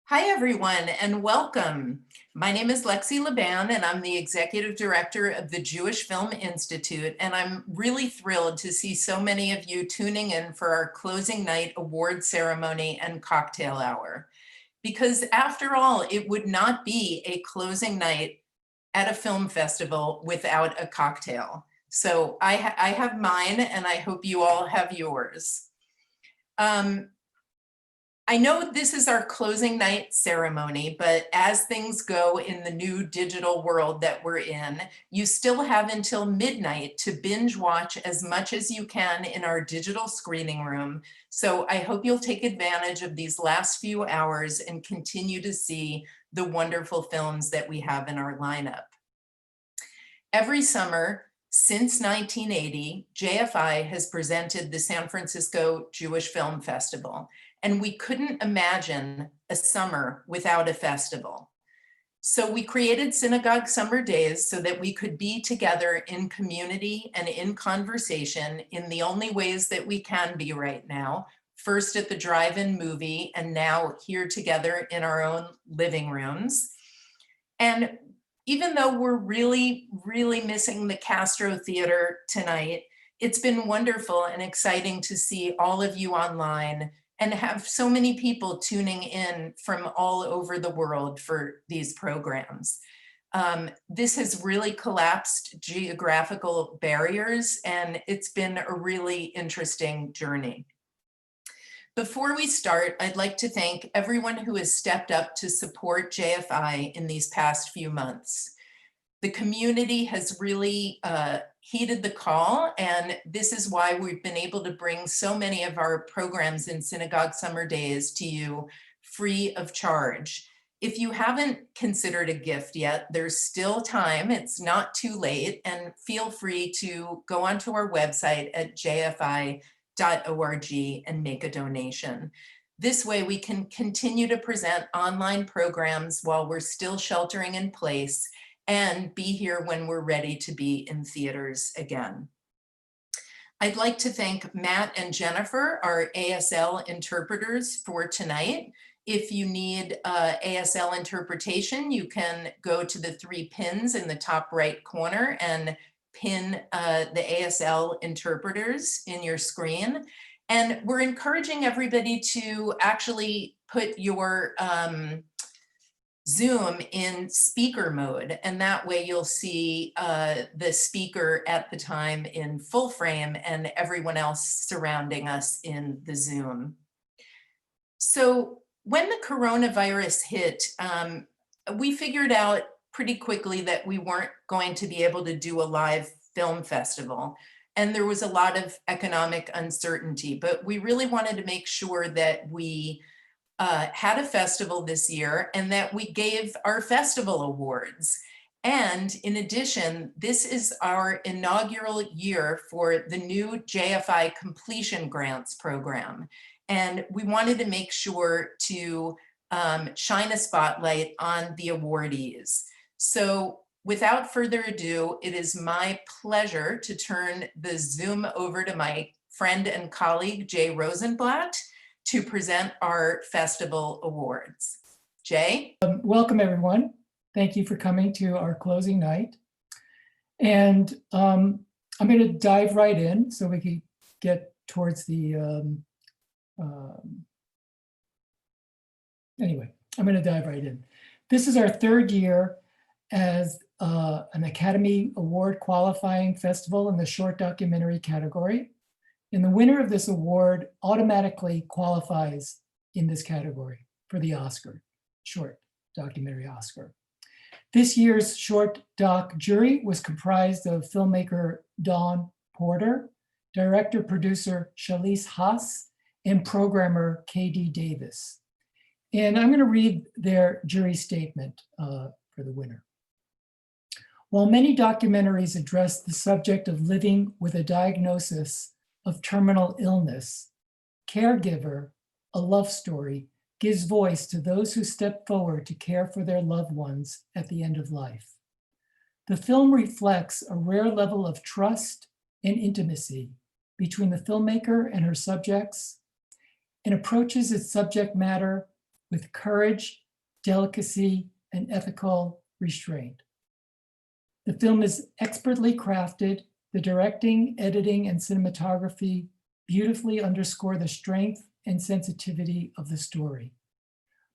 Hi, everyone, and welcome. My name is Lexi Laban, and I'm the Executive Director of the Jewish Film Institute, and I'm really thrilled to see so many of you tuning in for our closing night award ceremony and cocktail hour. Because after all, it would not be a closing night at a film festival without a cocktail. So I have mine, and I hope you all have yours. I know this is our closing night ceremony, but as things go in the new digital world that we're in, you still have until midnight to binge watch as much as you can in our digital screening room. So I hope you'll take advantage of these last few hours and continue to see the wonderful films that we have in our lineup. Every summer since 1980, JFI has presented the San Francisco Jewish Film Festival, and we couldn't imagine a summer without a festival. So we created Cinegogue Summer Days so that we could be together in community and in conversation in the only ways that we can be right now. First at the drive-in movie, and now here together in our own living rooms. And even though we're really missing the Castro Theater tonight, it's been wonderful and exciting to see all of you online and have so many people tuning in from all over the world for these programs. This has really collapsed geographical barriers, and it's been a really interesting journey. Before we start, I'd like to thank everyone who has stepped up to support JFI in these past few months. The community has really heeded the call, and this is why we've been able to bring so many of our programs in Cinegogue Summer Days to you free of charge. If you haven't considered a gift yet, there's still time. It's not too late, and feel free to go onto our website at jfi.org and make a donation. This way we can continue to present online programs while we're still sheltering in place and be here when we're ready to be in theaters again. I'd like to thank Matt and Jennifer, our ASL interpreters, for tonight. If you need ASL interpretation, you can go to the 3 pins in the top right corner and pin the ASL interpreters in your screen. And we're encouraging everybody to actually put your Zoom in speaker mode, and that way you'll see the speaker at the time in full frame and everyone else surrounding us in the Zoom. So when the coronavirus hit, we figured out pretty quickly that we weren't going to be able to do a live film festival, and there was a lot of economic uncertainty, but we really wanted to make sure that we had a festival this year and that we gave our festival awards. And in addition, this is our inaugural year for the new JFI Completion Grants program. And we wanted to make sure to shine a spotlight on the awardees. So without further ado, it is my pleasure to turn the Zoom over to my friend and colleague, Jay Rosenblatt, to present our festival awards. Jay? Welcome, everyone. Thank you for coming to our closing night. And I'm going to dive right in so we can get towards the, anyway, I'm going to dive right in. This is our 3rd year as an Academy Award qualifying festival in the short documentary category. And the winner of this award automatically qualifies in this category for the Oscar, short documentary Oscar. This year's short doc jury was comprised of filmmaker Dawn Porter, director-producer Shalise Haas, and programmer K.D. Davis. And I'm going to read their jury statement for the winner. While many documentaries address the subject of living with a diagnosis of terminal illness, Caregiver, a love story, gives voice to those who step forward to care for their loved ones at the end of life. The film reflects a rare level of trust and intimacy between the filmmaker and her subjects, and approaches its subject matter with courage, delicacy, and ethical restraint. The film is expertly crafted. The directing, editing, and cinematography beautifully underscore the strength and sensitivity of the story.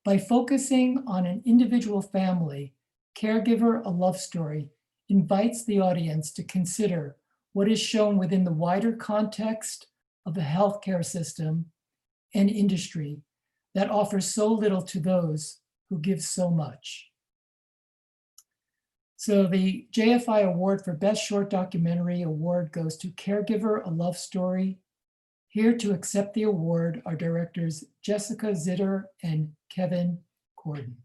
By focusing on an individual family, Caregiver, a Love Story invites the audience to consider what is shown within the wider context of the healthcare system and industry that offers so little to those who give so much. So the JFI Award for Best Short Documentary Award goes to Caregiver, a Love Story. Here to accept the award are directors Jessica Zitter and Kevin Gordon.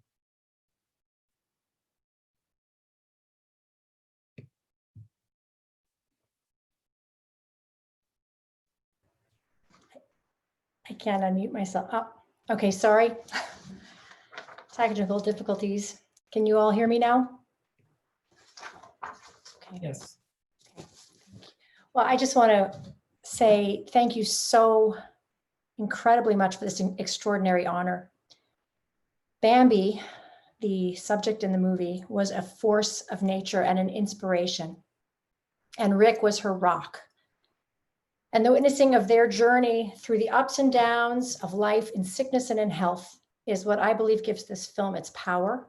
I can't unmute myself. Oh, okay, sorry. Technical difficulties. Can you all hear me now? Okay. Yes. Well, I just want to say thank you so incredibly much for this extraordinary honor. Bambi, the subject in the movie, was a force of nature and an inspiration. And Rick was her rock. And the witnessing of their journey through the ups and downs of life in sickness and in health is what I believe gives this film its power.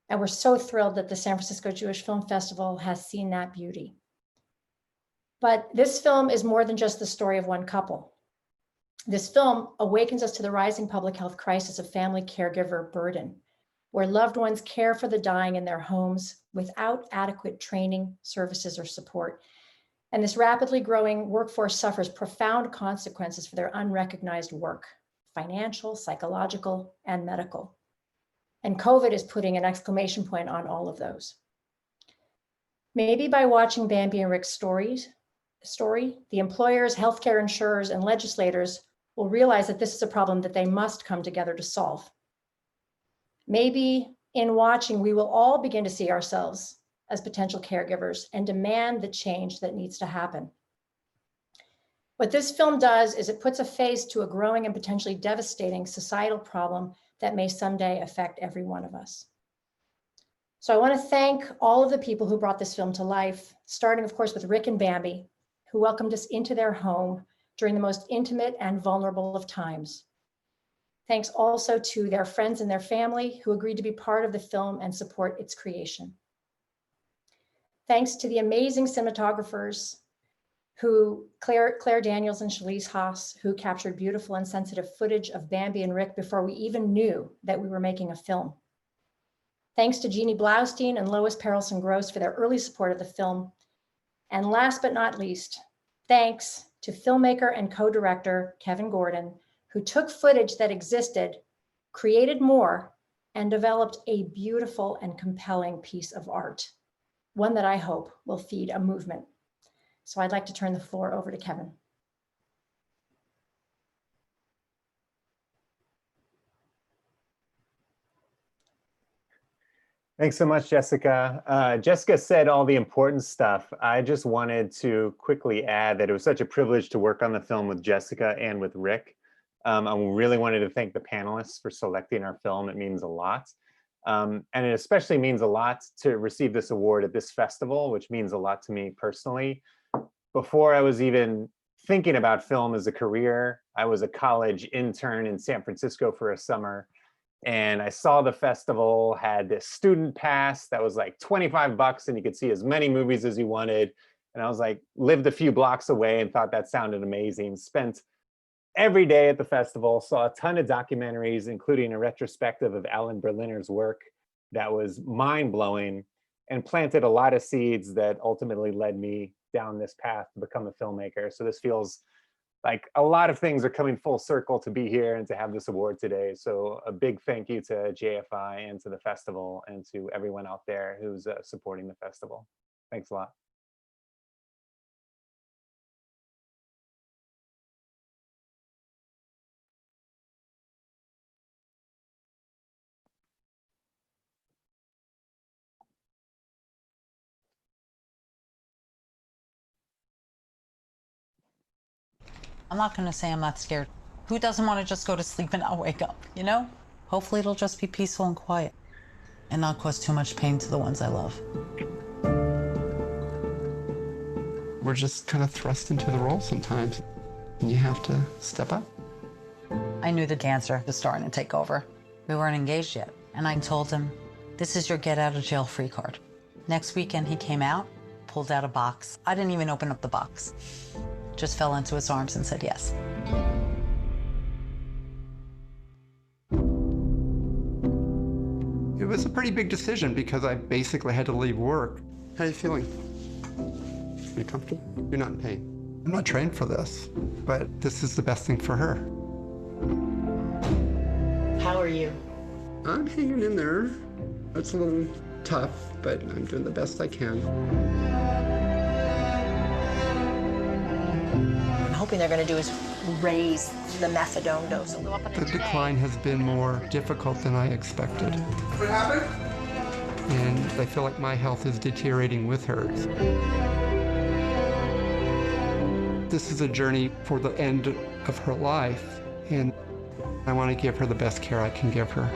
And we're so thrilled that the San Francisco Jewish Film Festival has seen that beauty. But this film is more than just the story of one couple. This film awakens us to the rising public health crisis of family caregiver burden, where loved ones care for the dying in their homes without adequate training, services, or support. And this rapidly growing workforce suffers profound consequences for their unrecognized work, financial, psychological, and medical. And COVID is putting an exclamation point on all of those. Maybe by watching Bambi and Rick's story, the employers, healthcare insurers, and legislators will realize that this is a problem that they must come together to solve. Maybe in watching, we will all begin to see ourselves as potential caregivers and demand the change that needs to happen. What this film does is it puts a face to a growing and potentially devastating societal problem that may someday affect every one of us. So I want to thank all of the people who brought this film to life, starting of course with Rick and Bambi, who welcomed us into their home during the most intimate and vulnerable of times. Thanks also to their friends and their family who agreed to be part of the film and support its creation. Thanks to the amazing cinematographers Claire Daniels and Shalise Haas, who captured beautiful and sensitive footage of Bambi and Rick before we even knew that we were making a film. Thanks to Jeannie Blaustein and Lois Perelson Gross for their early support of the film. And last but not least, thanks to filmmaker and co-director Kevin Gordon, who took footage that existed, created more, and developed a beautiful and compelling piece of art, one that I hope will feed a movement. So I'd like to turn the floor over to Kevin. Thanks so much, Jessica. Jessica said all the important stuff. I just wanted to quickly add that it was such a privilege to work on the film with Jessica and with Rick. I really wanted to thank the panelists for selecting our film. It means a lot. And it especially means a lot to receive this award at this festival, which means a lot to me personally. Before I was even thinking about film as a career, I was a college intern in San Francisco for a summer. And I saw the festival had this student pass that was like 25 bucks and you could see as many movies as you wanted. And I was like, lived a few blocks away and thought that sounded amazing. Spent every day at the festival, saw a ton of documentaries, including a retrospective of Alan Berliner's work that was mind-blowing, and planted a lot of seeds that ultimately led me down this path to become a filmmaker. So this feels like a lot of things are coming full circle to be here and to have this award today. So a big thank you to JFI and to the festival and to everyone out there who's supporting the festival. Thanks a lot. I'm not going to say I'm not scared. Who doesn't want to just go to sleep and not wake up, you know? Hopefully it'll just be peaceful and quiet and not cause too much pain to the ones I love. We're just kind of thrust into the role sometimes, and you have to step up. I knew the cancer was starting to take over. We weren't engaged yet, and I told him, this is your get out of jail free card. Next weekend he came out, pulled out a box. I didn't even open up the box. Just fell into his arms and said yes. It was a pretty big decision because I basically had to leave work. How are you feeling? Are you comfortable? You're not in pain. I'm not trained for this, but this is the best thing for her. How are you? I'm hanging in there. It's a little tough, but I'm doing the best I can. I'm hoping they're going to do is raise the methadone dose a little. The decline has been more difficult than I expected. What happened? And I feel like my health is deteriorating with hers. This is a journey for the end of her life, and I want to give her the best care I can give her.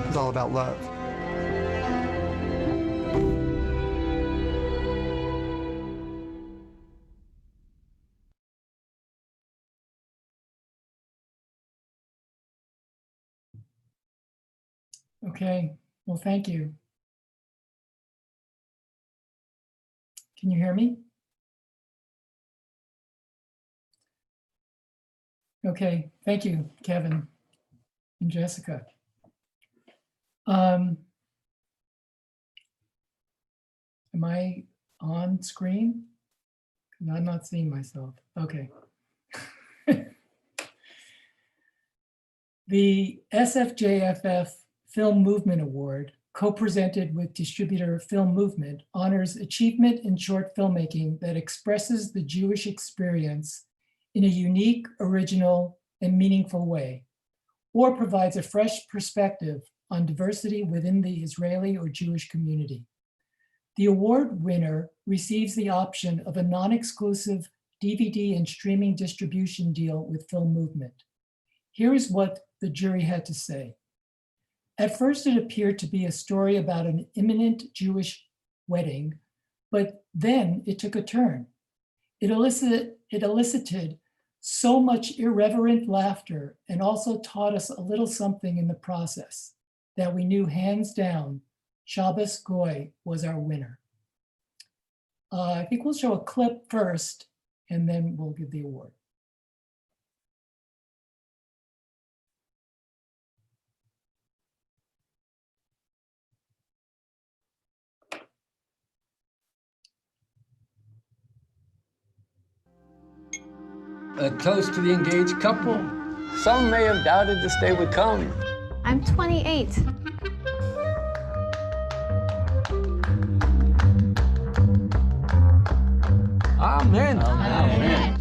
It's all about love. Okay, well, thank you. Can you hear me? Okay, thank you, Kevin and Jessica. Am I on screen? 'Cause I'm not seeing myself. Okay. The SFJFF Film Movement Award, co-presented with distributor Film Movement, honors achievement in short filmmaking that expresses the Jewish experience in a unique, original, and meaningful way, or provides a fresh perspective on diversity within the Israeli or Jewish community. The award winner receives the option of a non-exclusive DVD and streaming distribution deal with Film Movement. Here is what the jury had to say. At first, it appeared to be a story about an imminent Jewish wedding, but then it took a turn. It elicited so much irreverent laughter and also taught us a little something in the process that we knew hands down Shabbos Goy was our winner. I think we'll show a clip first and then we'll give the award. A toast to the engaged couple. Some may have doubted this day would come. I'm 28. Amen. Amen.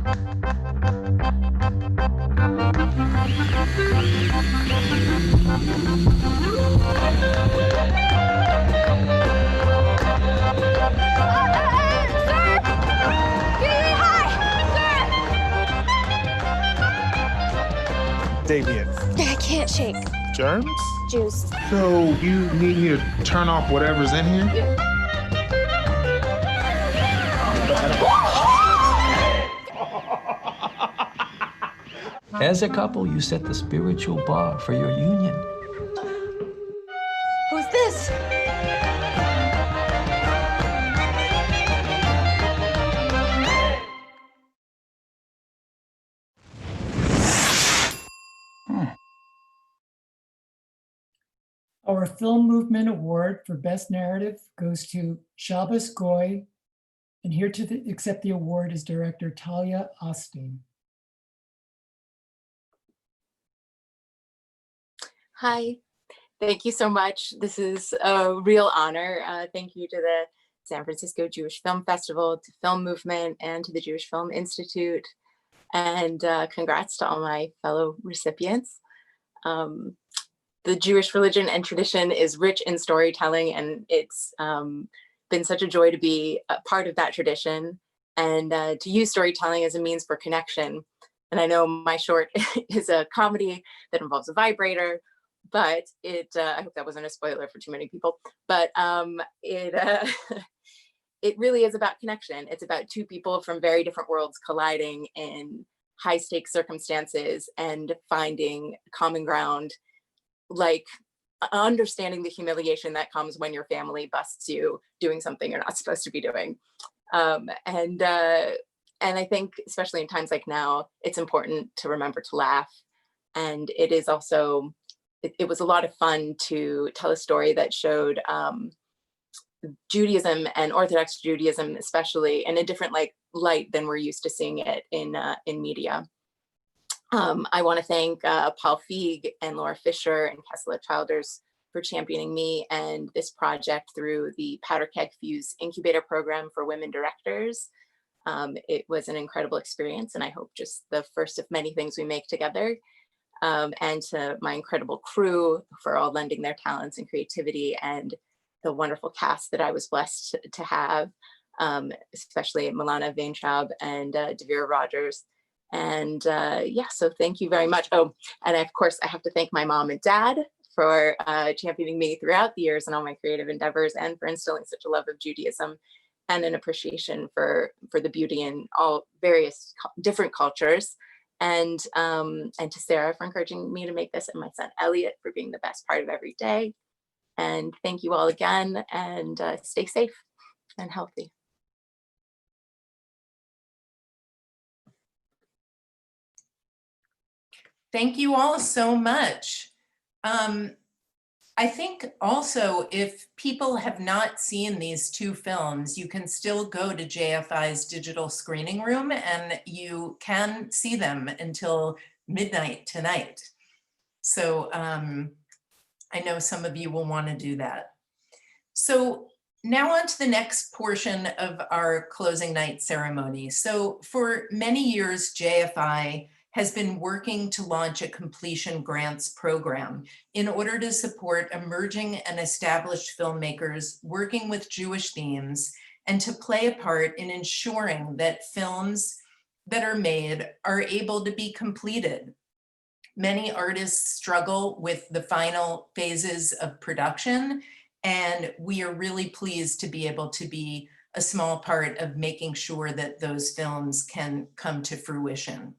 Damien. I can't shake. Germs? Juice. So you need me to turn off whatever's in here? Yeah. As a couple, you set the spiritual bar for your union. Who's this? Our Film Movement Award for Best Narrative goes to Shabbos Goy, and here to accept the award is director Talia Osteen. Hi, thank you so much. This is a real honor. Thank you to the San Francisco Jewish Film Festival, to Film Movement, and to the Jewish Film Institute. And congrats to all my fellow recipients. The Jewish religion and tradition is rich in storytelling, and it's been such a joy to be a part of that tradition and to use storytelling as a means for connection And I know my short is a comedy that involves a vibrator, but I hope that wasn't a spoiler for too many people, but it really is about connection. It's about two people from very different worlds colliding in high stakes circumstances and finding common ground, like understanding the humiliation that comes when your family busts you doing something you're not supposed to be doing. And I think, especially in times like now, it's important to remember to laugh. And it is also, it was a lot of fun to tell a story that showed Judaism and Orthodox Judaism, especially, in a different light than we're used to seeing it in media. I want to thank Paul Feig and Laura Fisher and Kessela Childers for championing me and this project through the Powder Keg Fuse Incubator Program for Women Directors. It was an incredible experience, and I hope just the first of many things we make together. And to my incredible crew for all lending their talents and creativity, and the wonderful cast that I was blessed to have, especially Milana Vaintraub and Devira Rogers. And yeah, so thank you very much. Oh, and of course, I have to thank my mom and dad for championing me throughout the years and all my creative endeavors, and for instilling such a love of Judaism and an appreciation for the beauty in all various different cultures. And to Sarah for encouraging me to make this, and my son Elliot for being the best part of every day. And thank you all again, and stay safe and healthy. Thank you all so much. I think also, if people have not seen these two films, you can still go to JFI's digital screening room and you can see them until midnight tonight. So I know some of you will want to do that. So now on to the next portion of our closing night ceremony. So for many years, JFI has been working to launch a completion grants program in order to support emerging and established filmmakers working with Jewish themes, and to play a part in ensuring that films that are made are able to be completed. Many artists struggle with the final phases of production, and we are really pleased to be able to be a small part of making sure that those films can come to fruition.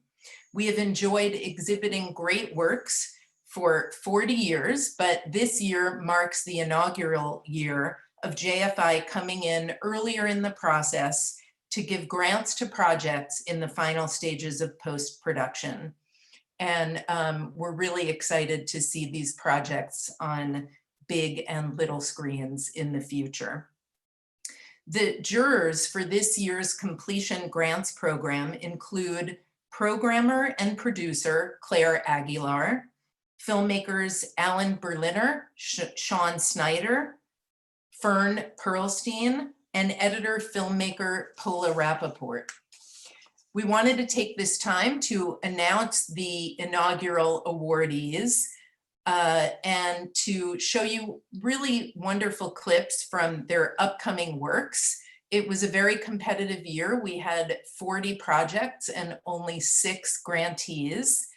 We have enjoyed exhibiting great works for 40 years, but this year marks the inaugural year of JFI coming in earlier in the process to give grants to projects in the final stages of post-production. And we're really excited to see these projects on big and little screens in the future. The jurors for this year's completion grants program include programmer and producer Claire Aguilar, filmmakers Alan Berliner, Sean Snyder, Fern Perlstein, and editor filmmaker Paula Rappaport. We wanted to take this time to announce the inaugural awardees and to show you really wonderful clips from their upcoming works. It was a very competitive year. We had 40 projects and only 6 grantees.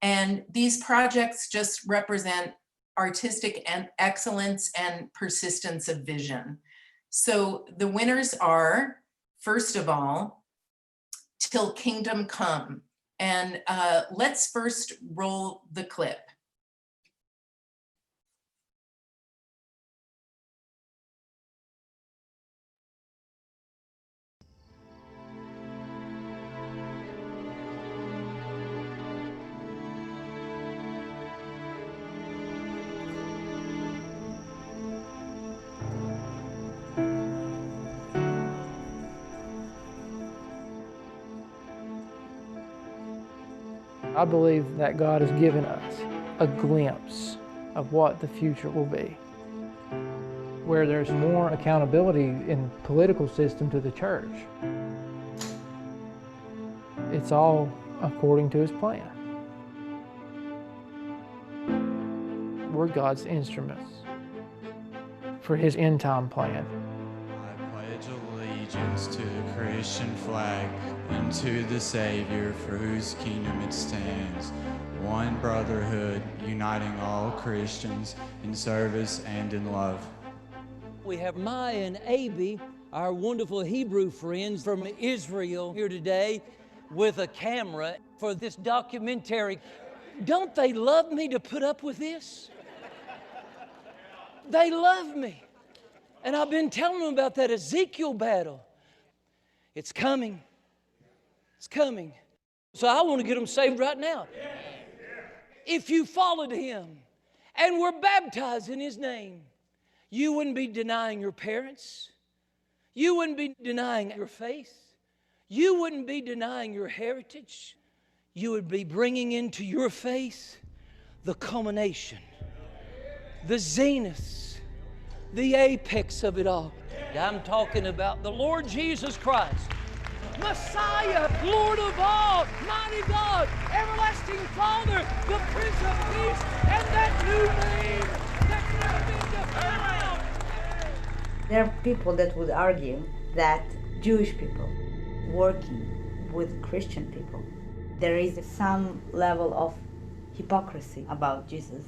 And these projects just represent artistic and excellence and persistence of vision. So the winners are, first of all, Till Kingdom Come. And let's first roll the clip. I believe that God has given us a glimpse of what the future will be, where there's more accountability in the political system to the church. It's all according to His plan. We're God's instruments for His end time plan. I pledge allegiance allegiance to the Christian flag and to the Savior for whose kingdom it stands, one brotherhood uniting all Christians in service and in love. We have Maya and Abi, our wonderful Hebrew friends from Israel, here today with a camera for this documentary. Don't they love me to put up with this? They love me. And I've been telling them about that Ezekiel battle. It's coming. It's coming. So I want to get them saved right now. If you followed him and were baptized in his name, you wouldn't be denying your parents. You wouldn't be denying your faith. You wouldn't be denying your heritage. You would be bringing into your faith the culmination, the zenith, the apex of it all. I'm talking about the Lord Jesus Christ, Messiah, Lord of all, mighty God, everlasting Father, the Prince of Peace, and that new name that's never been defined. There are people that would argue that Jewish people working with Christian people, there is some level of hypocrisy about Jesus.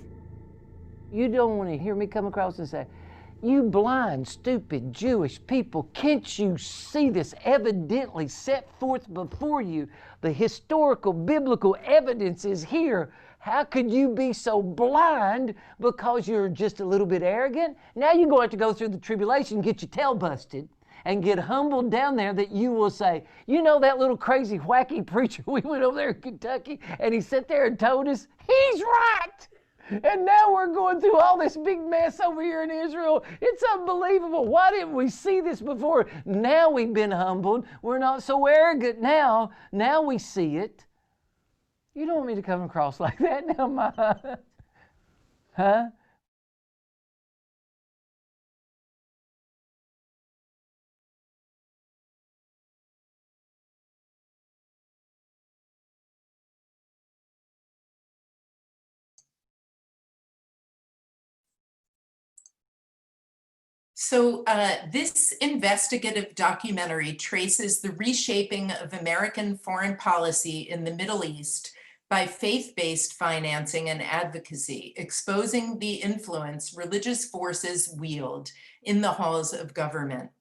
You don't want to hear me come across and say, you blind, stupid Jewish people, can't you see this evidently set forth before you? The historical, biblical evidence is here. How could you be so blind because you're just a little bit arrogant? Now you're going to have to go through the tribulation, get your tail busted, and get humbled down there that you will say, you know that little crazy, wacky preacher we went over there in Kentucky, and he sat there and told us, he's right. And now we're going through all this big mess over here in Israel. It's unbelievable. Why didn't we see this before? Now we've been humbled. We're not so arrogant now. Now we see it. You don't want me to come across like that now, Ma? Huh? So this investigative documentary traces the reshaping of American foreign policy in the Middle East by faith-based financing and advocacy, exposing the influence religious forces wield in the halls of government.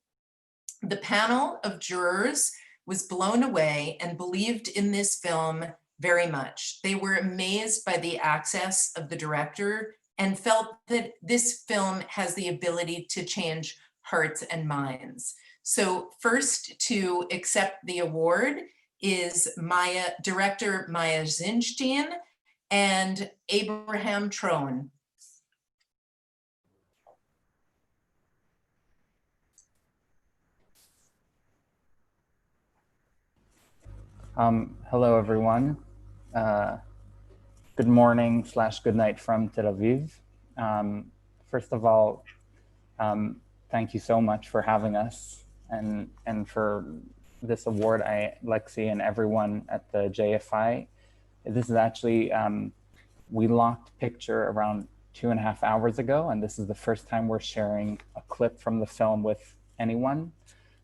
The panel of jurors was blown away and believed in this film very much. They were amazed by the access of the director and felt that this film has the ability to change hearts and minds. So first to accept the award is director Maya Zinstein and Abraham Troen. Hello, everyone. Good morning / good night from Tel Aviv. First of all, thank you so much for having us and for this award. Lexi and everyone at the JFI. This is actually, we locked picture around 2.5 hours ago, and this is the first time we're sharing a clip from the film with anyone.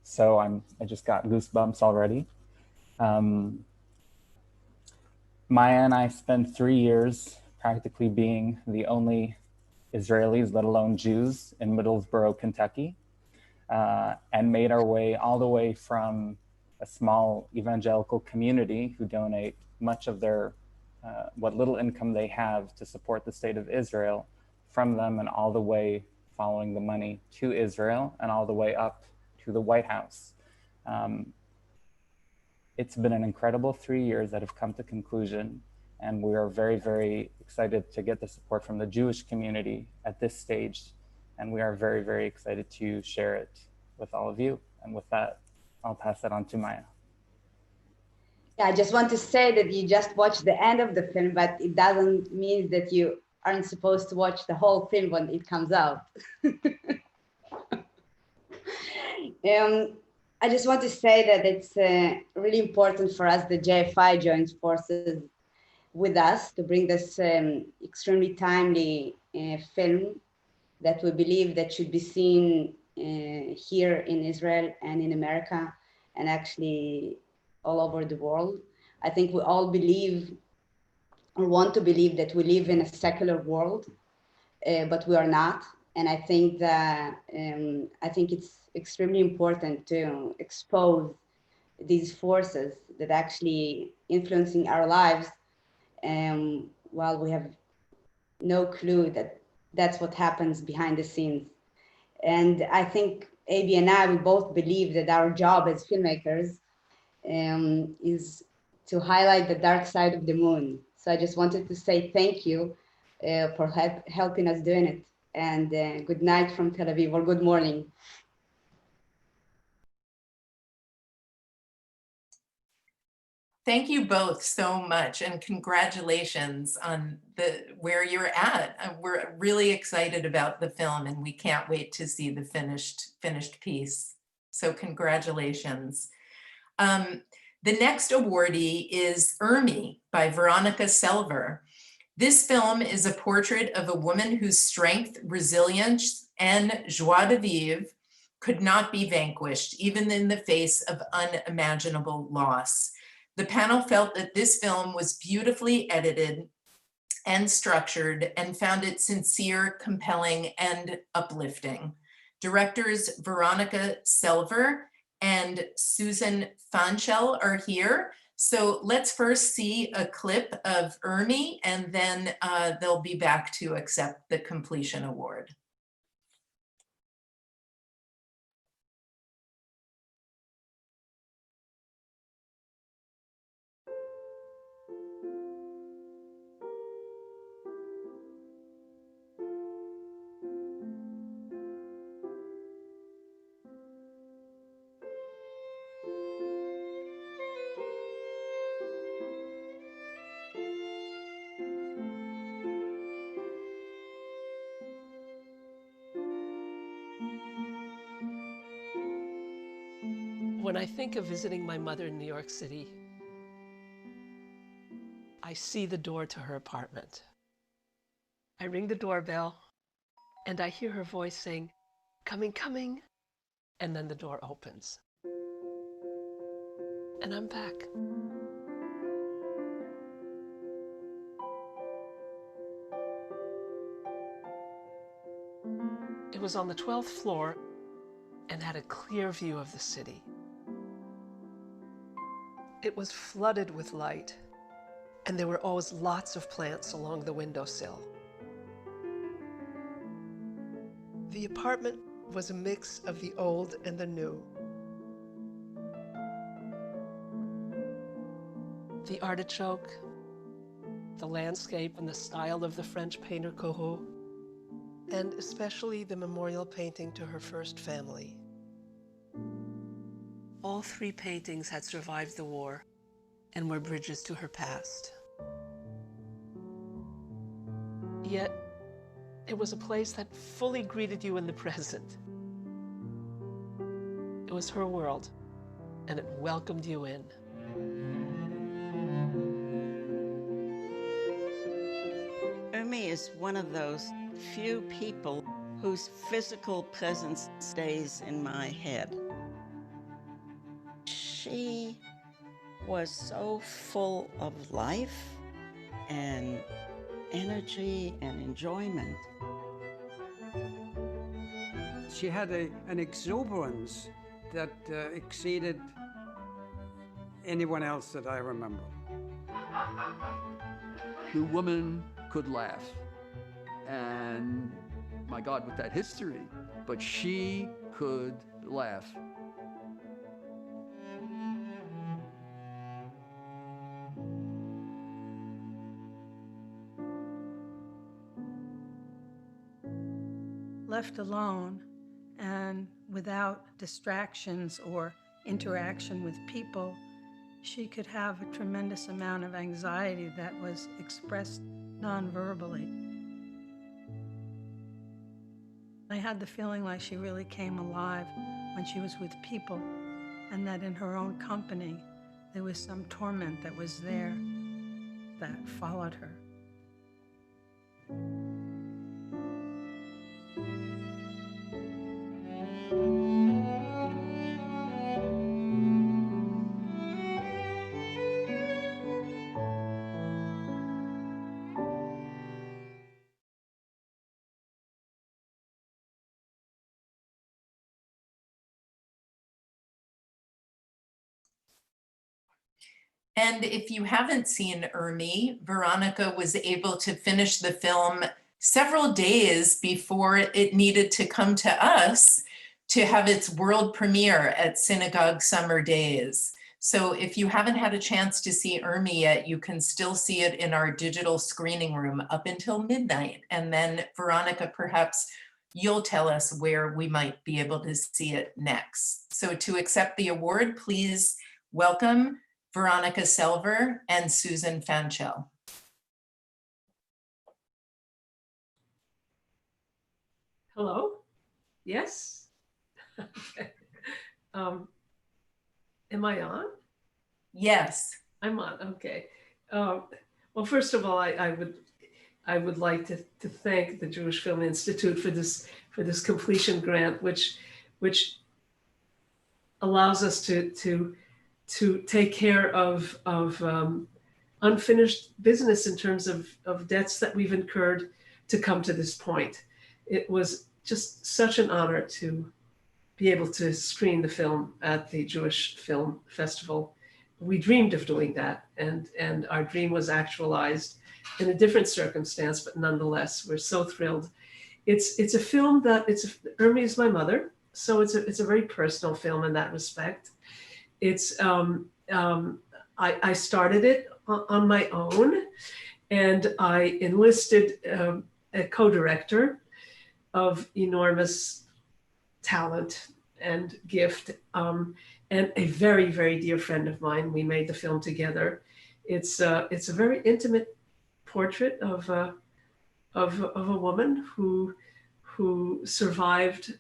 So I just got goosebumps already. Maya and I spent 3 years practically being the only Israelis, let alone Jews, in Middlesboro, Kentucky, and made our way all the way from a small evangelical community who donate much of their, what little income they have to support the state of Israel from them, and all the way following the money to Israel and all the way up to the White House. It's been an incredible 3 years that have come to conclusion, and we are very, very excited to get the support from the Jewish community at this stage, and we are very, very excited to share it with all of you. And with that, I'll pass that on to Maya. Yeah, I just want to say that you just watched the end of the film, but it doesn't mean that you aren't supposed to watch the whole film when it comes out. I just want to say that it's really important for us, the JFI joins forces with us to bring this extremely timely film that we believe that should be seen here in Israel and in America, and actually all over the world. I think we all believe or want to believe that we live in a secular world, but we are not. And I think that I think it's extremely important to expose these forces that actually influencing our lives, while we have no clue that that's what happens behind the scenes. And I think AB and I, we both believe that our job as filmmakers is to highlight the dark side of the moon. So I just wanted to say thank you for helping us doing it. And good night from Tel Aviv, or good morning. Thank you both so much, and congratulations on where you're at. We're really excited about the film, and we can't wait to see the finished piece. So congratulations. The next awardee is Ermi by Veronica Selver. This film is a portrait of a woman whose strength, resilience, and joie de vivre could not be vanquished, even in the face of unimaginable loss. The panel felt that this film was beautifully edited and structured and found it sincere, compelling, and uplifting. Directors Veronica Selver and Susan Fanchel are here. So let's first see a clip of Ermi, and then they'll be back to accept the completion award. When I think of visiting my mother in New York City, I see the door to her apartment. I ring the doorbell, and I hear her voice saying, "Coming, coming," and then the door opens. And I'm back. It was on the 12th floor and had a clear view of the city. It was flooded with light, and there were always lots of plants along the windowsill. The apartment was a mix of the old and the new. The artichoke, the landscape and the style of the French painter Corot, and especially the memorial painting to her first family. All three paintings had survived the war and were bridges to her past. Yet, it was a place that fully greeted you in the present. It was her world, and it welcomed you in. Ermi is one of those few people whose physical presence stays in my head. She was so full of life and energy and enjoyment. She had an exuberance that exceeded anyone else that I remember. The woman could laugh, and my God, with that history, but she could laugh. Left alone and without distractions or interaction with people, she could have a tremendous amount of anxiety that was expressed non-verbally. I had the feeling like she really came alive when she was with people, and that in her own company, there was some torment that was there that followed her. And if you haven't seen Ermi, Veronica was able to finish the film several days before it needed to come to us to have its world premiere at Cinegogue Summer Days. So if you haven't had a chance to see Ermi yet, you can still see it in our digital screening room up until midnight. And then Veronica, perhaps you'll tell us where we might be able to see it next. So to accept the award, please welcome Veronica Selver and Susan Fanchel. Hello? Yes? Okay. Am I on? Yes. I'm on, okay. Well, first of all, I would like to thank the Jewish Film Institute for this completion grant, which allows us to take care of unfinished business in terms of debts that we've incurred to come to this point. It was just such an honor to be able to screen the film at the Jewish Film Festival. We dreamed of doing that, and our dream was actualized in a different circumstance, but nonetheless, we're so thrilled. It's a film that Ermi is my mother, so it's a very personal film in that respect. It's I started it on my own, and I enlisted a co-director of enormous talent and gift, and a very, very dear friend of mine. We made the film together. It's a very intimate portrait of a woman who survived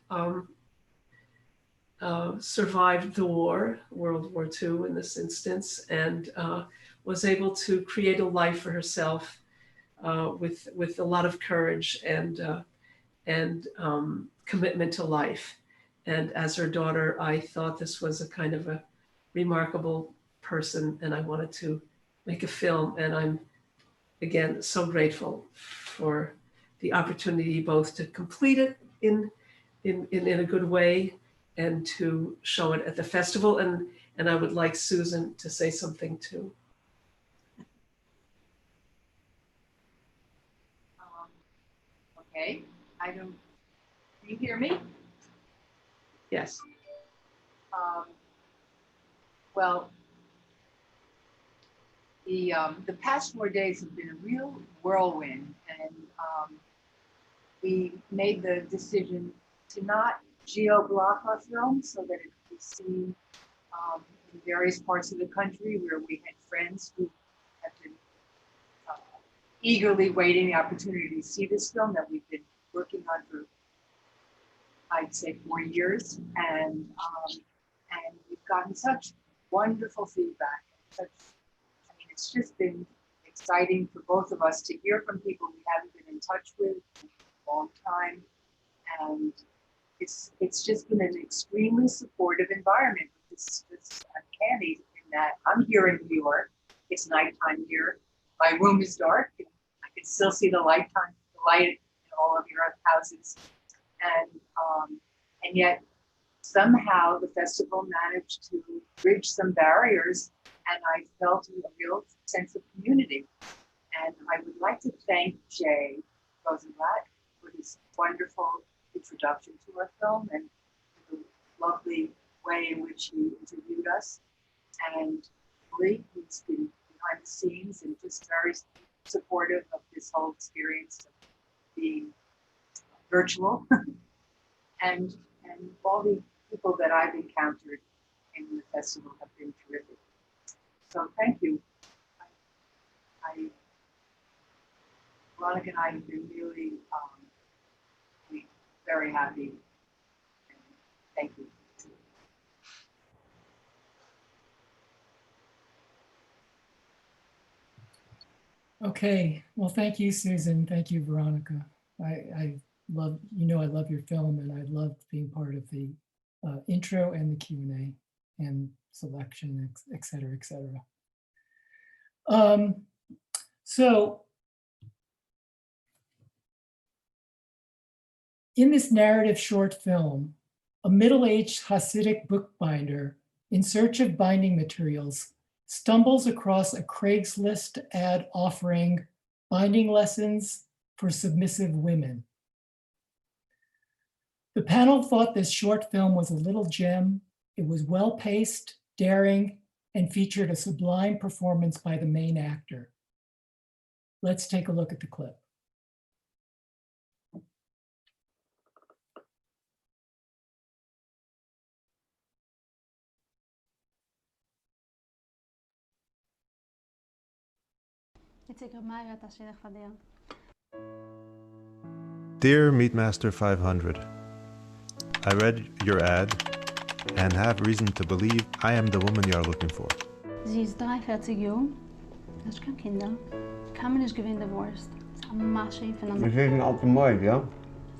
survived the war, World War II in this instance, and was able to create a life for herself with a lot of courage and commitment to life. And as her daughter, I thought this was a kind of a remarkable person, and I wanted to make a film. And I'm, again, so grateful for the opportunity both to complete it in a good way and to show it at the festival. And I would like Susan to say something too. Okay, can you hear me? Yes. Well, the past 4 days have been a real whirlwind, and we made the decision to not geo-block our film so that it could be seen in various parts of the country where we had friends who have been eagerly waiting the opportunity to see this film that we've been working on for, I'd say, 4 years, and we've gotten such wonderful feedback. It's just been exciting for both of us to hear from people we haven't been in touch with in a long time, and it's just been an extremely supportive environment. This uncanny in that I'm here in New York. It's nighttime here. My room is dark. I can still see the light in all of your houses, and yet somehow the festival managed to bridge some barriers, and I felt a real sense of community. And I would like to thank Jay Rosenblatt for his wonderful introduction to our film and the lovely way in which he interviewed us. And Lee, who's been behind the scenes and just very supportive of this whole experience of being virtual. and all the people that I've encountered in the festival have been terrific. So thank you. Veronica and I have been really very happy. Thank you. Okay, well, thank you, Susan. Thank you, Veronica. I love, I love your film, and I loved being part of the intro and the Q&A and selection, et cetera, et cetera. So in this narrative short film, a middle-aged Hasidic bookbinder in search of binding materials stumbles across a Craigslist ad offering binding lessons for submissive women. The panel thought this short film was a little gem. It was well-paced, daring, and featured a sublime performance by the main actor. Let's take a look at the clip. Dear Meatmaster 500, I read your ad and have reason to believe I am the woman you are looking for. Sie ist 43 Jahre, hat keine Kinder, kann man nicht gewinnen divorced. Es ist ein Masche von Wir sind automoid, ja?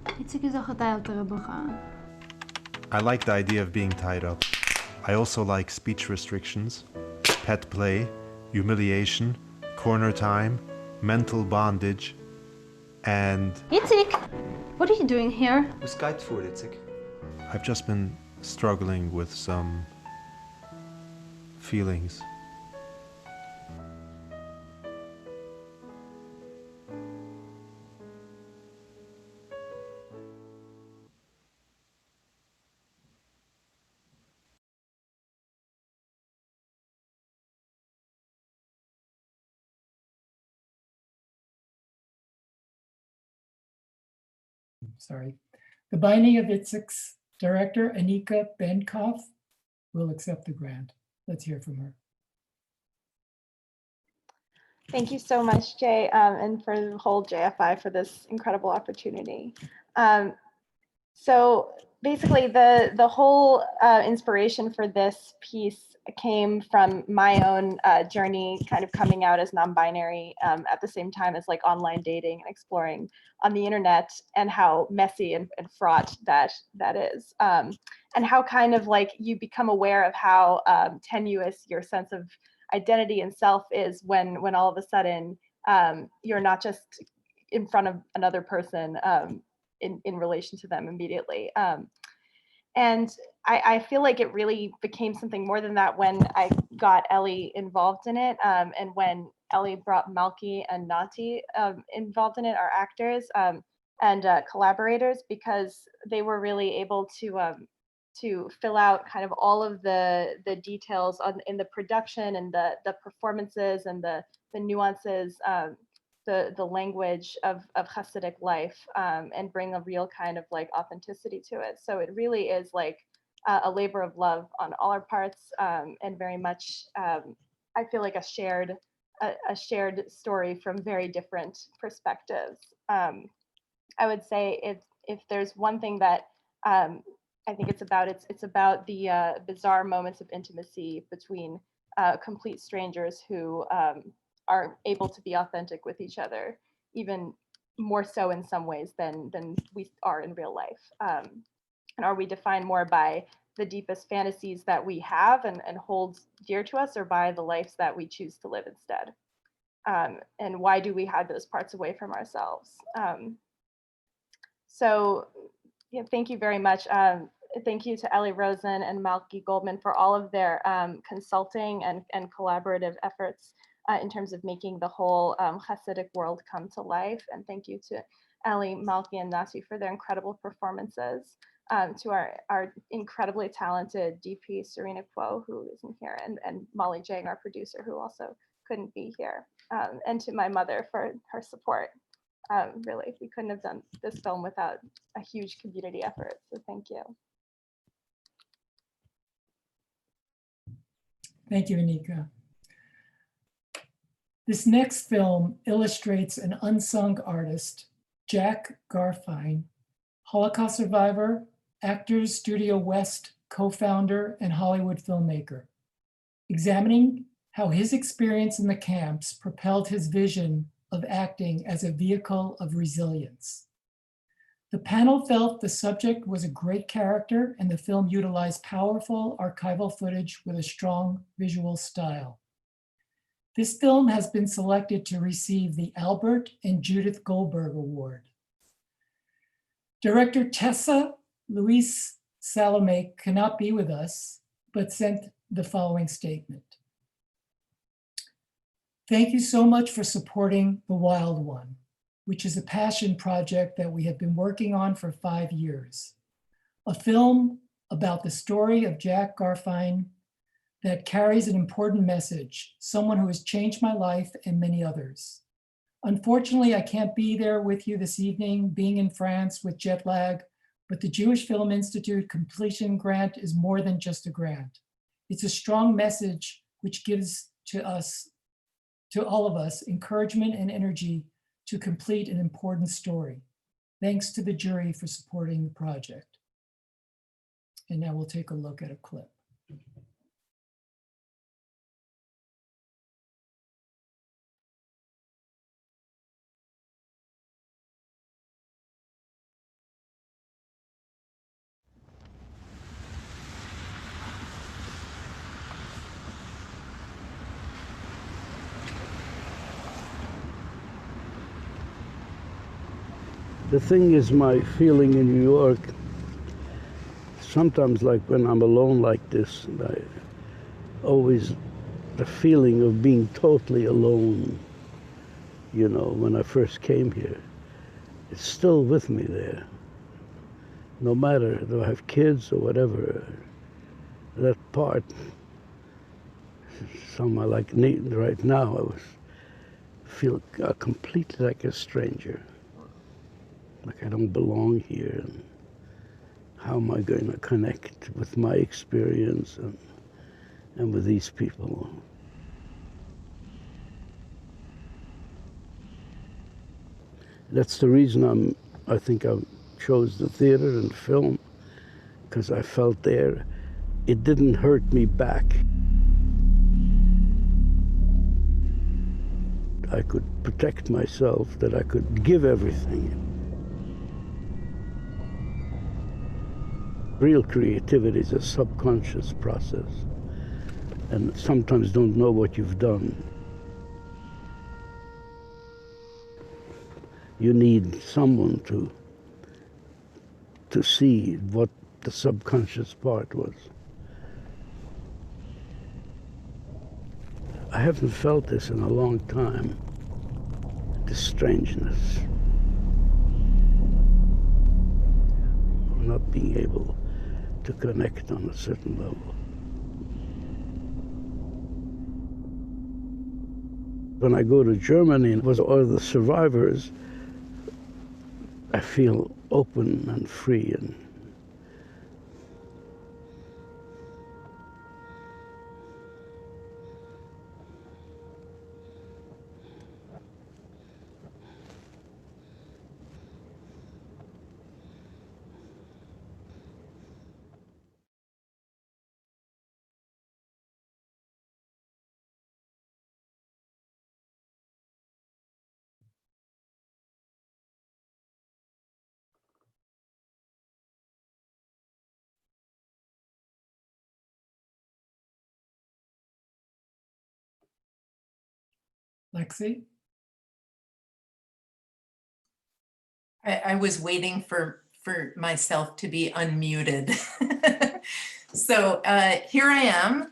Einzige Sache, die ältere Bucher. I like the idea of being tied up. I also like speech restrictions, pet play, humiliation, corner time, mental bondage, and... Itzik, what are you doing here? Was geht vor, Itzik? I've just been struggling with some feelings. Sorry. The Binding of Itzik's director, Anika Benkoff, will accept the grant. Let's hear from her. Thank you so much, Jay, and for the whole JFI for this incredible opportunity. So basically, the whole inspiration for this piece came from my own journey, kind of coming out as non-binary at the same time as like online dating and exploring on the internet, and how messy and fraught that is, and how kind of like you become aware of how tenuous your sense of identity and self is when all of a sudden you're not just in front of another person in relation to them immediately. And I feel like it really became something more than that when I got Ellie involved in it, and when Ellie brought Malky and Nati involved in it, our actors and collaborators, because they were really able to fill out kind of all of the details in the production and the performances and the nuances, the language of Hasidic life, and bring a real kind of like authenticity to it. So it really is like a labor of love on all our parts, and very much I feel like a shared story from very different perspectives. I would say if there's one thing that I think it's about the bizarre moments of intimacy between complete strangers who are able to be authentic with each other, even more so in some ways than we are in real life. And are we defined more by the deepest fantasies that we have and hold dear to us, or by the lives that we choose to live instead? And why do we hide those parts away from ourselves? So yeah, thank you very much. Thank you to Ellie Rosen and Malky Goldman for all of their consulting and collaborative efforts in terms of making the whole Hasidic world come to life. And thank you to Ellie, Malky, and Nati for their incredible performances. To our incredibly talented DP, Serena Kuo, who isn't here, and Molly Jang, our producer, who also couldn't be here. And to my mother for her support. Really, we couldn't have done this film without a huge community effort, so thank you. Thank you, Anika. This next film illustrates an unsung artist, Jack Garfein, Holocaust survivor, Actors Studio West co-founder, and Hollywood filmmaker, examining how his experience in the camps propelled his vision of acting as a vehicle of resilience. The panel felt the subject was a great character, and the film utilized powerful archival footage with a strong visual style. This film has been selected to receive the Albert and Judith Goldberg Award. Director Tessa Luis Salome cannot be with us, but sent the following statement. Thank you so much for supporting The Wild One, which is a passion project that we have been working on for 5 years. A film about the story of Jack Garfien that carries an important message, someone who has changed my life and many others. Unfortunately, I can't be there with you this evening, being in France with jet lag, but the Jewish Film Institute Completion Grant is more than just a grant. It's a strong message which gives to all of us, encouragement and energy to complete an important story. Thanks to the jury for supporting the project. And now we'll take a look at a clip. The thing is, my feeling in New York, sometimes like when I'm alone like this, I always, the feeling of being totally alone, you know, when I first came here, it's still with me there. No matter if I have kids or whatever, that part, somehow like right now, I feel completely like a stranger. Like I don't belong here. And how am I going to connect with my experience and with these people? That's the reason I think I chose the theater and film, because I felt there, it didn't hurt me back. I could protect myself, that I could give everything. Real creativity is a subconscious process, and sometimes don't know what you've done. You need someone to see what the subconscious part was. I haven't felt this in a long time, this strangeness. Not being able to connect on a certain level. When I go to Germany and with all the survivors, I feel open and free. And Lexi? I was waiting for myself to be unmuted. So here I am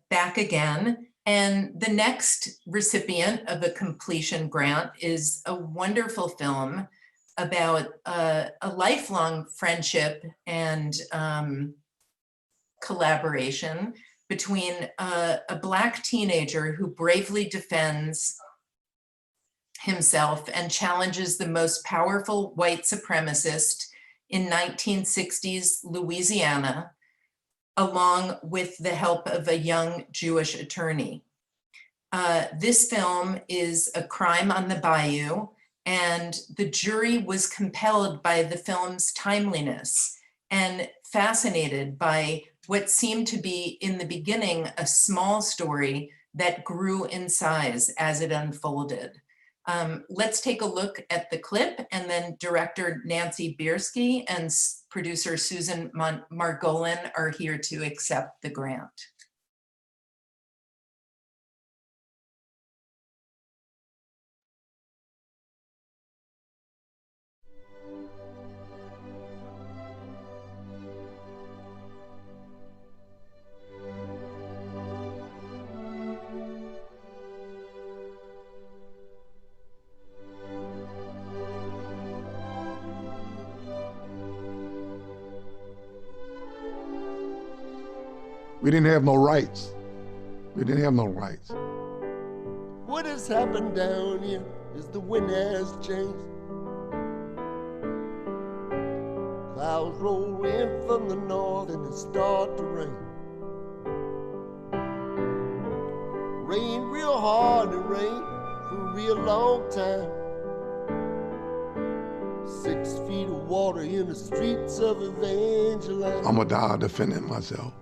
back again. And the next recipient of a completion grant is a wonderful film about a lifelong friendship and collaboration between a Black teenager who bravely defends himself and challenges the most powerful white supremacist in 1960s Louisiana, along with the help of a young Jewish attorney. This film is A Crime on the Bayou, and the jury was compelled by the film's timeliness and fascinated by what seemed to be, in the beginning, a small story that grew in size as it unfolded. Let's take a look at the clip, and then director Nancy Biersky and producer Susan Margolin are here to accept the grant. We didn't have no rights. We didn't have no rights. What has happened down here is the wind has changed. Clouds roll in from the north and it start to rain. Rain real hard and rain for a real long time. 6 feet of water in the streets of Evangeline. I'm gonna die defending myself.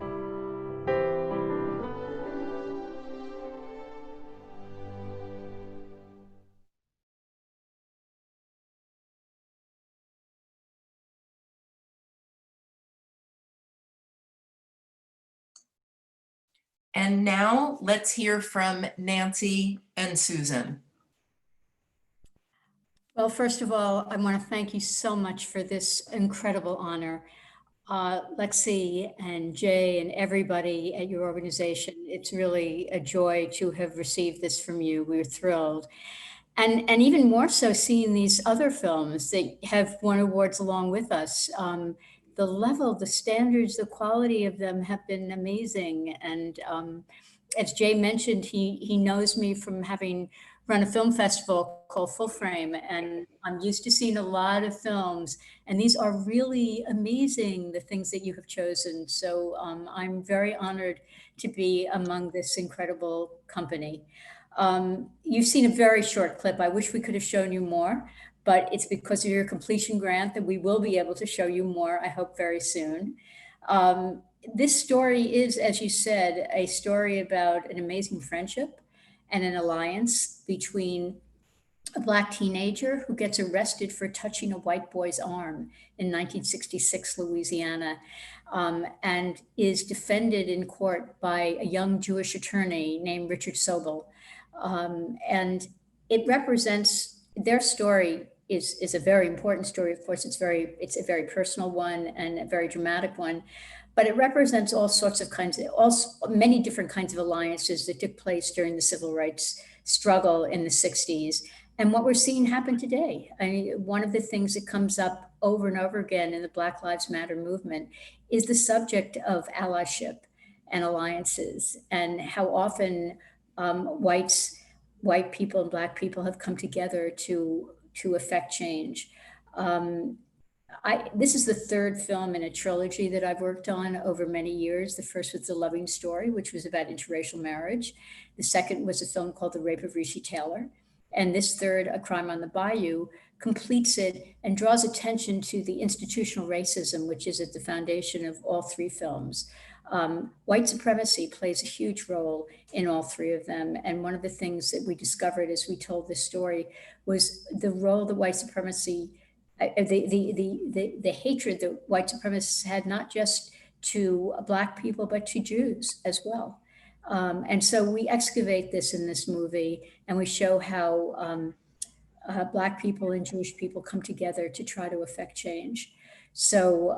And now let's hear from Nancy and Susan. Well, first of all, I want to thank you so much for this incredible honor. Lexi and Jay and everybody at your organization, it's really a joy to have received this from you. We're thrilled. And even more so seeing these other films that have won awards along with us. The level, the standards, the quality of them have been amazing. And as Jay mentioned, he knows me from having run a film festival called Full Frame, and I'm used to seeing a lot of films, and these are really amazing, the things that you have chosen. So I'm very honored to be among this incredible company. You've seen a very short clip. I wish we could have shown you more, but it's because of your completion grant that we will be able to show you more, I hope very soon. This story is, as you said, a story about an amazing friendship and an alliance between a Black teenager who gets arrested for touching a white boy's arm in 1966 Louisiana, and is defended in court by a young Jewish attorney named Richard Sobel. And it represents, their story is a very important story. Of course, it's a very personal one and a very dramatic one, but it represents all sorts of many different kinds of alliances that took place during the civil rights struggle in the 60s. And what we're seeing happen today. I mean, one of the things that comes up over and over again in the Black Lives Matter movement is the subject of allyship and alliances, and how often white people and Black people have come together to affect change. This is the third film in a trilogy that I've worked on over many years. The first was The Loving Story, which was about interracial marriage. The second was a film called The Rape of Recy Taylor. And this third, A Crime on the Bayou, completes it and draws attention to the institutional racism, which is at the foundation of all three films. White supremacy plays a huge role in all three of them. And one of the things that we discovered as we told this story was the role that white supremacy, the hatred that white supremacists had, not just to Black people, but to Jews as well. And so we excavate this in this movie, and we show how Black people and Jewish people come together to try to affect change. So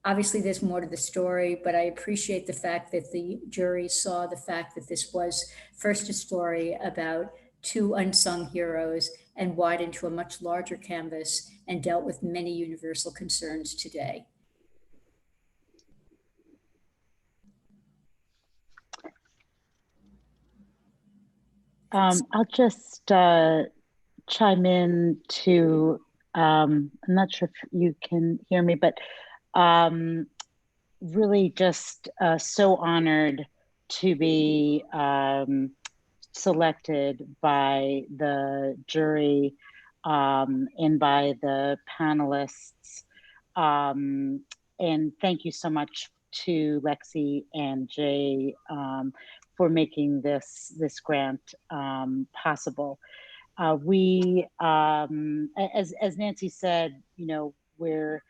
obviously there's more to the story, but I appreciate the fact that the jury saw the fact that this was first a story about two unsung heroes and widened to a much larger canvas and dealt with many universal concerns today. I'll just chime in to, I'm not sure if you can hear me, but really just so honored to be selected by the jury and by the panelists. And thank you so much to Lexi and Jay for making this grant possible. We, as Nancy said, we're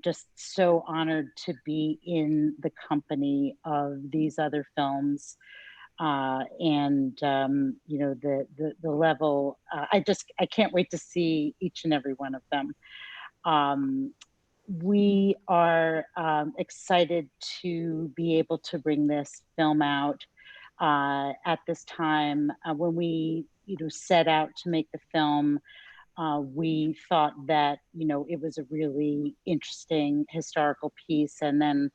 just so honored to be in the company of these other films. And the level, I can't wait to see each and every one of them. We are excited to be able to bring this film out at this time. When we set out to make the film, we thought that it was a really interesting historical piece, and then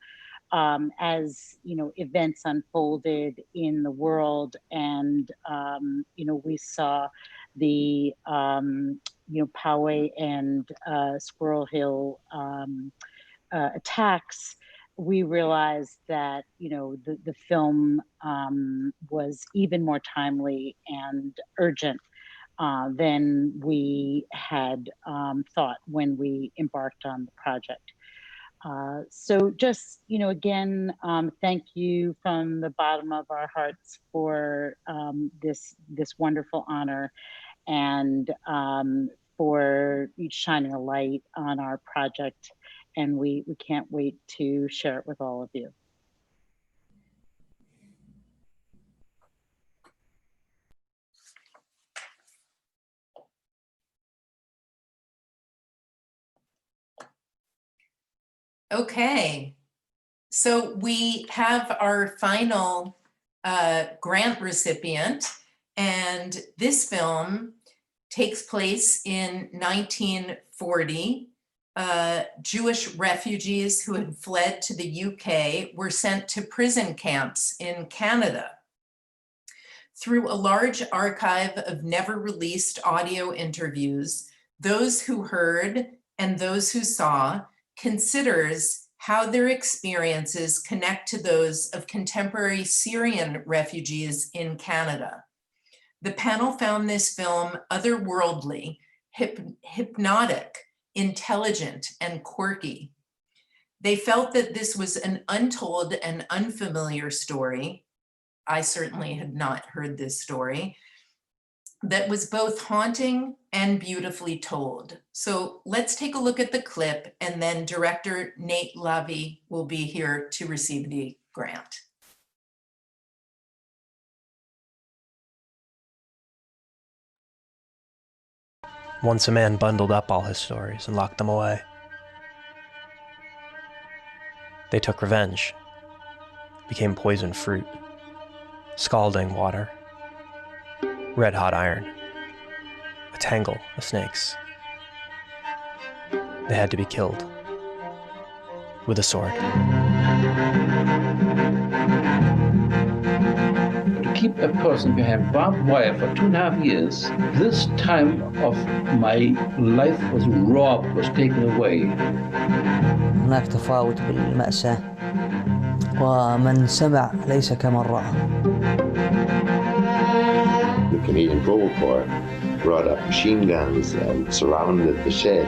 as events unfolded in the world, and we saw the Poway and Squirrel Hill attacks, we realized that the film was even more timely and urgent than we had thought when we embarked on the project. So just, again, thank you from the bottom of our hearts for this wonderful honor, and for shining a light on our project. And we can't wait to share it with all of you. Okay, so we have our final grant recipient, and this film takes place in 1940. Jewish refugees who had fled to the UK were sent to prison camps in Canada. Through a large archive of never released audio interviews, those who heard and those who saw considers how their experiences connect to those of contemporary Syrian refugees in Canada. The panel found this film otherworldly, hypnotic, intelligent, and quirky. They felt that this was an untold and unfamiliar story. I certainly had not heard this story, that was both haunting and beautifully told. So let's take a look at the clip, and then director Nate Lavie will be here to receive the grant. Once a man bundled up all his stories and locked them away. They took revenge, became poisoned fruit, scalding water, red-hot iron, a tangle of snakes. They had to be killed with a sword. To keep a person behind barbed wire for 2.5 years, this time of my life was robbed, was taken away. هناك تفاوت بالمأساة، ومن سمع ليس كمن رأى. The Canadian Provo Corps brought up machine guns and surrounded the shed.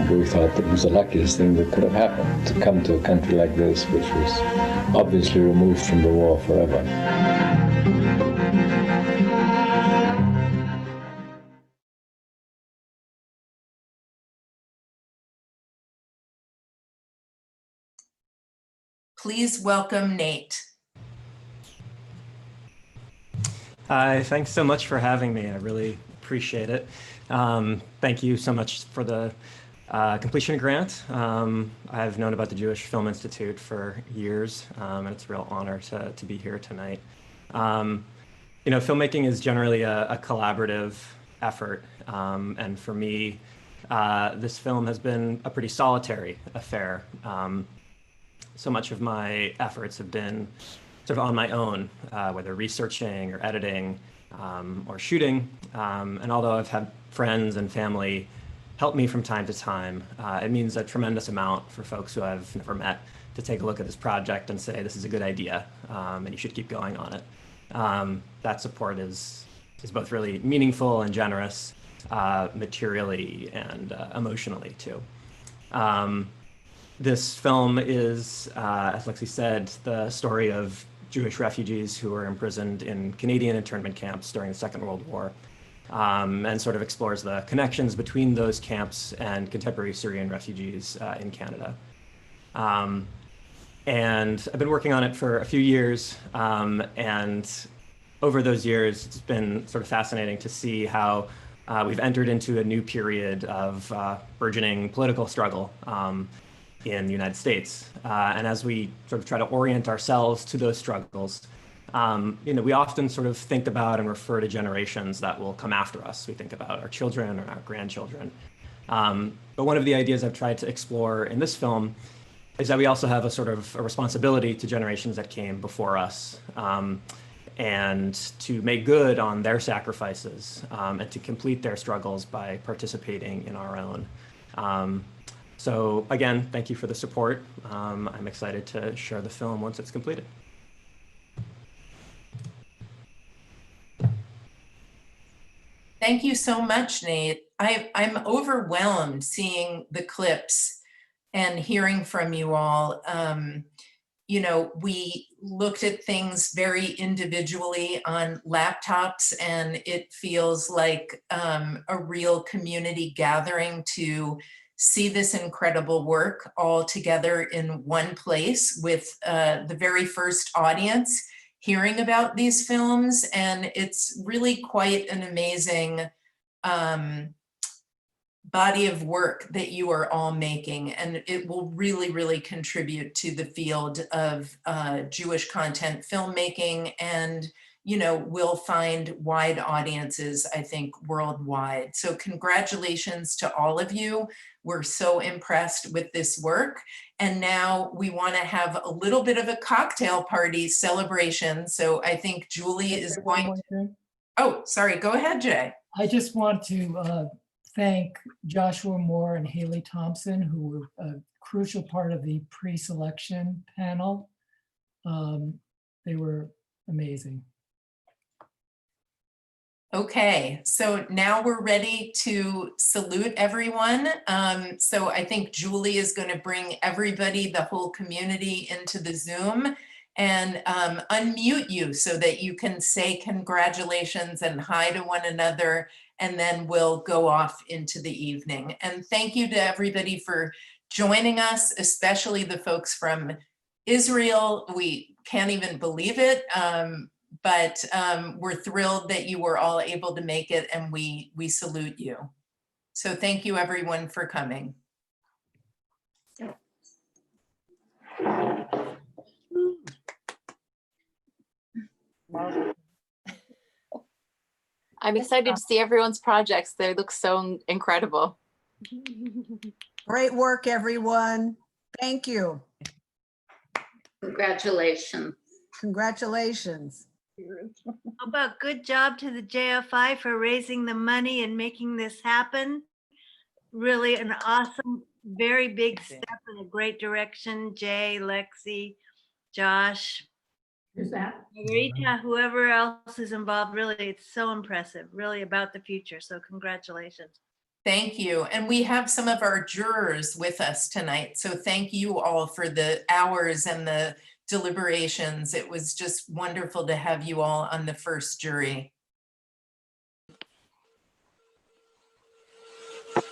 We thought that it was the luckiest thing that could have happened, to come to a country like this, which was obviously removed from the war forever. Please welcome Nate. Hi, thanks so much for having me. I really appreciate it. Thank you so much for the completion grant. I've known about the Jewish Film Institute for years, and it's a real honor to be here tonight. Filmmaking is generally a collaborative effort, and for me, this film has been a pretty solitary affair. So much of my efforts have been sort of on my own, whether researching or editing or shooting. And although I've had friends and family help me from time to time, it means a tremendous amount for folks who I've never met to take a look at this project and say, this is a good idea, and you should keep going on it. That support is both really meaningful and generous, materially and emotionally too. This film is, as Lexi said, the story of Jewish refugees who were imprisoned in Canadian internment camps during the Second World War, and sort of explores the connections between those camps and contemporary Syrian refugees in Canada. And I've been working on it for a few years, and over those years, it's been sort of fascinating to see how we've entered into a new period of burgeoning political struggle in the United States. And as we sort of try to orient ourselves to those struggles, we often sort of think about and refer to generations that will come after us. We think about our children or our grandchildren. But one of the ideas I've tried to explore in this film is that we also have a sort of a responsibility to generations that came before us, and to make good on their sacrifices, and to complete their struggles by participating in our own. So again, thank you for the support. I'm excited to share the film once it's completed. Thank you so much, Nate. I'm overwhelmed seeing the clips and hearing from you all. You know, we looked at things very individually on laptops, and it feels like a real community gathering to see this incredible work all together in one place with the very first audience hearing about these films. And it's really quite an amazing body of work that you are all making, and it will really, really contribute to the field of Jewish content filmmaking, and you know, will find wide audiences, I think, worldwide. So congratulations to all of you. We're so impressed with this work. And now we want to have a little bit of a cocktail party celebration. So I think Julie is going to... Oh, sorry, go ahead, Jay. I just want to thank Joshua Moore and Haley Thompson, who were a crucial part of the pre-selection panel. They were amazing. Okay, so now we're ready to salute everyone. So I think Julie is going to bring everybody, the whole community, into the Zoom and unmute you so that you can say congratulations and hi to one another, and then we'll go off into the evening. And thank you to everybody for joining us, especially the folks from Israel. We can't even believe it. But we're thrilled that you were all able to make it, and we salute you. So thank you everyone for coming. I'm excited to see everyone's projects. They look so incredible. Great work, everyone. Thank you. Congratulations. Congratulations. How about good job to the JFI for raising the money and making this happen? Really an awesome, very big step in a great direction. Jay, Lexi, Josh. Who's that? Margarita, whoever else is involved, really, it's so impressive, really about the future. So congratulations. Thank you. And we have some of our jurors with us tonight. So thank you all for the hours and the deliberations. It was just wonderful to have you all on the first jury. It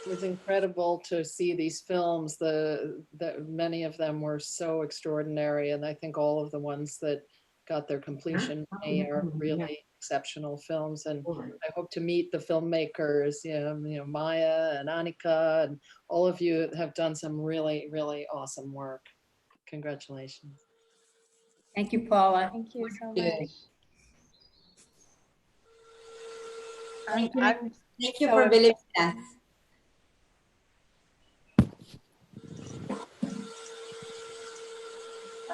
was incredible to see these films. Many of them were so extraordinary, and I think all of the ones that got their completion money are really exceptional films. And I hope to meet the filmmakers, you know, Maya and Annika, and all of you have done some really, really awesome work. Congratulations. Thank you, Paula. Thank you so much. Thank you for believing us.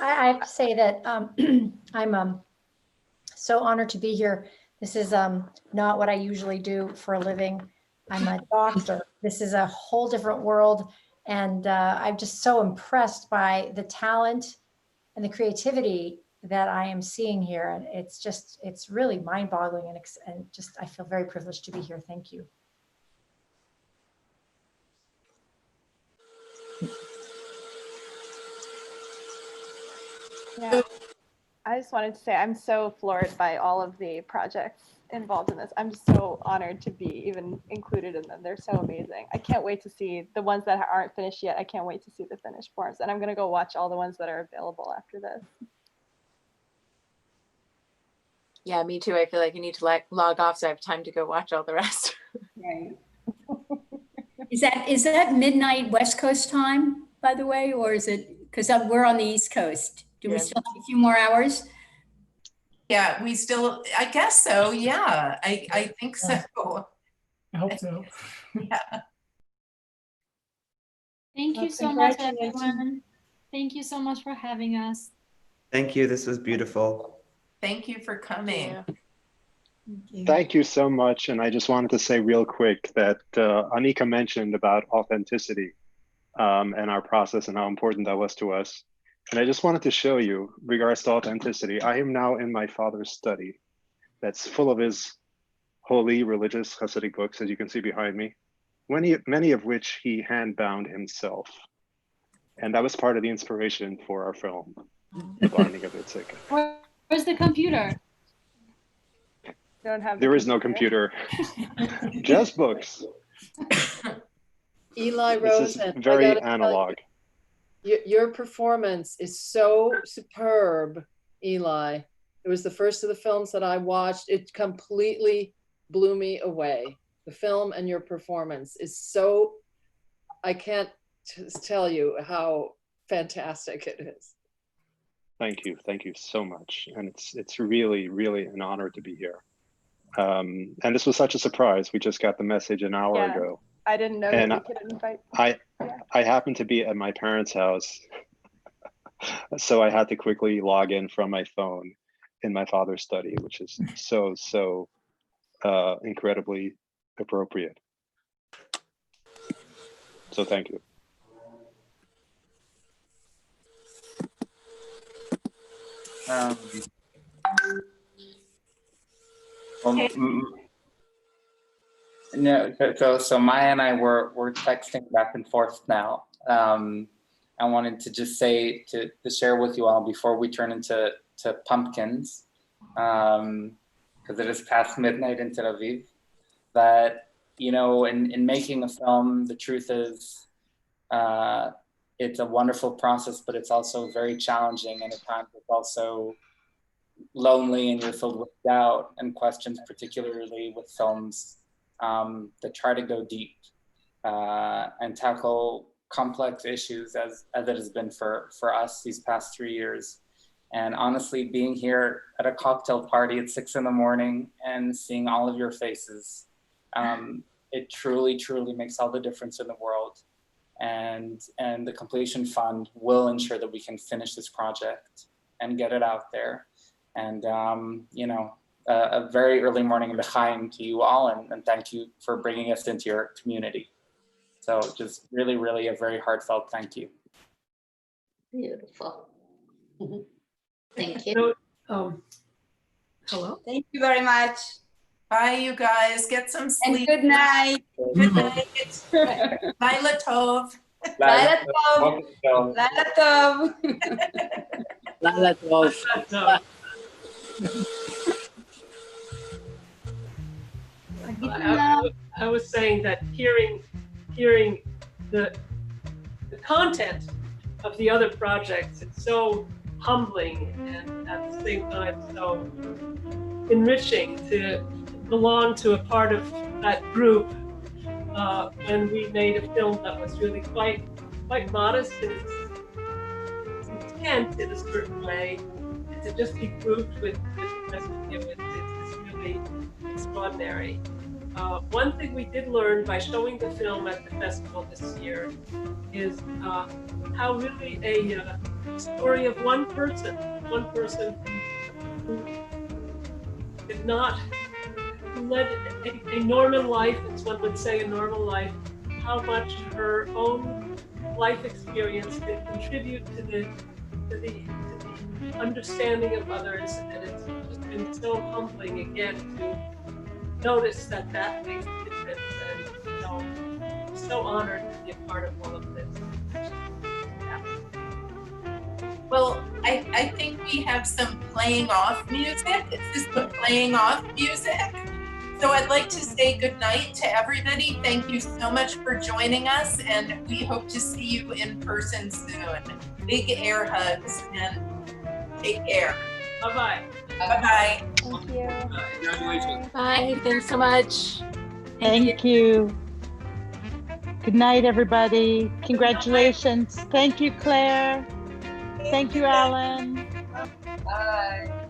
I have to say that I'm so honored to be here. This is not what I usually do for a living. I'm a doctor. This is a whole different world. And I'm just so impressed by the talent and the creativity that I am seeing here. And it's really mind-boggling, and just, I feel very privileged to be here. Thank you. Yeah, I just wanted to say I'm so floored by all of the projects involved in this. I'm just so honored to be even included in them. They're so amazing. I can't wait to see the ones that aren't finished yet. I can't wait to see the finished forms, and I'm gonna go watch all the ones that are available after this. Yeah, me too. I feel like I need to log off so I have time to go watch all the rest. Right. Is that midnight West Coast time, by the way, or is it, because we're on the East Coast? Do we still have a few more hours? Yeah, we still, I guess so. Yeah, I think so. I hope so. Yeah. Thank you so much, everyone. Thank you so much for having us. Thank you. This was beautiful. Thank you for coming. Thank you so much. And I just wanted to say real quick that Anika mentioned about authenticity and our process and how important that was to us. And I just wanted to show you, regards to authenticity, I am now in my father's study that's full of his holy religious Hasidic books, as you can see behind me, many of which he hand-bound himself. And that was part of the inspiration for our film, The Binding of Itzik. Where's the computer? Don't have. There is no computer, just books. Eli This is Rosen, very I gotta tell analog. your performance is so superb, Eli. It was the first of the films that I watched. It completely blew me away. The film and your performance is so, I can't tell you how fantastic it is. Thank you so much. And it's really, really an honor to be here. And this was such a surprise. We just got the message an hour ago. I didn't know And that we could invite. I happened to be at my parents' house, so I had to quickly log in from my phone in my father's study, which is so incredibly appropriate. So thank you. No, so Maya and I were texting back and forth now. I wanted to just say to share with you all before we turn into pumpkins, because it is past midnight in Tel Aviv, that in making a film, the truth is it's a wonderful process, but it's also very challenging, and at times it's also lonely, and you're filled with doubt and questions, particularly with films that try to go deep and tackle complex issues as it has been for us these past 3 years. And honestly, being here at a cocktail party at 6 a.m. and seeing all of your faces, it truly makes all the difference in the world. And the Completion Fund will ensure that we can finish this project and get it out there. And a very early morning l'chaim to you all, and thank you for bringing us into your community. So just really a very heartfelt thank you. Beautiful. Thank you. Hello. Thank you very much. Bye, you guys. Get some sleep. And good night. Good night. Laila Tov. Laila Tov. Laila Tov. Laila Tov. I was saying that hearing the content of the other projects, it's so humbling and at the same time so enriching to belong to a part of that group when we made a film that was really quite modest in its intent in a certain way, and to just be grouped with the rest of you, it's really extraordinary. One thing we did learn by showing the film at the festival this year is how really a story of one person who did not, who led a normal life, as one would say, a normal life, how much her own life experience can contribute to the understanding of others, and it's just been so humbling again to notice that makes a difference, and I'm so honored to be a part of all of this. Yeah. Well, I think we have some playing off music. Is this the playing off music? So I'd like to say good night to everybody. Thank you so much for joining us, and we hope to see you in person soon. Big air hugs, and take care. Bye-bye. Bye-bye. Thank you. Congratulations. Bye. Thanks so much. Thank you. Good night, everybody. Congratulations. Thank you, Claire. Thank you, Alan. Bye.